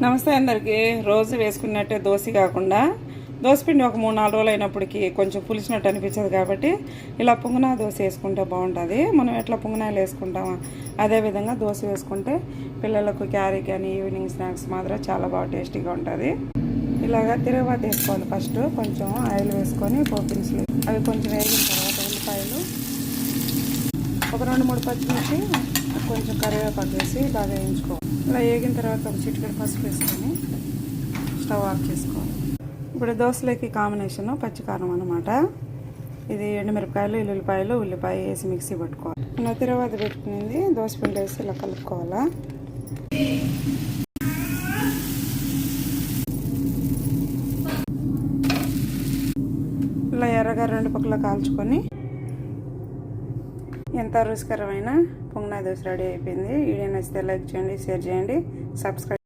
నమస్తే అందరికీ. రోజు వేసుకున్నట్టే దోశ కాకుండా దోశపిండి ఒక 3-4 రోజులు అయినప్పటికీ కొంచెం పులిచినట్టు అనిపించదు కాబట్టి ఇలా పొంగనా దోశ వేసుకుంటే బాగుంటుంది. మనం ఎట్లా పొంగనాలు వేసుకుంటామో అదేవిధంగా దోశ వేసుకుంటే పిల్లలకు క్యారీ కానీ ఈవినింగ్ స్నాక్స్ మాత్రం చాలా బాగా టేస్టీగా ఉంటుంది. ఇలాగా తిరగబాత వేసుకోవాలి. ఫస్ట్ కొంచెం ఆయిల్ వేసుకొని పోపించలు అవి కొంచెం వేగిన తర్వాత ఉల్లిపాయలు, ఒక 2-3 పచ్చిమిర్చి, కొంచెం కరివేపాకు వేసి బాగా వేయించుకోవాలి. ఇలా వేగిన తర్వాత ఒక చిటికెడు పసుపు వేసుకొని స్టవ్ ఆఫ్ చేసుకోవాలి. ఇప్పుడు దోశలోకి కాంబినేషన్ పచ్చికారం అన్నమాట. ఇది ఎండుమిరపకాయలు, ఎల్లుల్లిపాయలు, ఉల్లిపాయ వేసి మిక్సీ పట్టుకోవాలి. ఇలా తర్వాత పెట్టుకునేది దోశపిండి వేసి ఇలా కలుపుకోవాలా. ఇలా ఎర్రగా 2 పక్కల కాల్చుకొని ఎంత రుచికరమైన పొంగనా దోశ రెడీ అయిపోయింది. వీడియో నచ్చితే లైక్ చేయండి, షేర్ చేయండి, సబ్స్క్రైబ్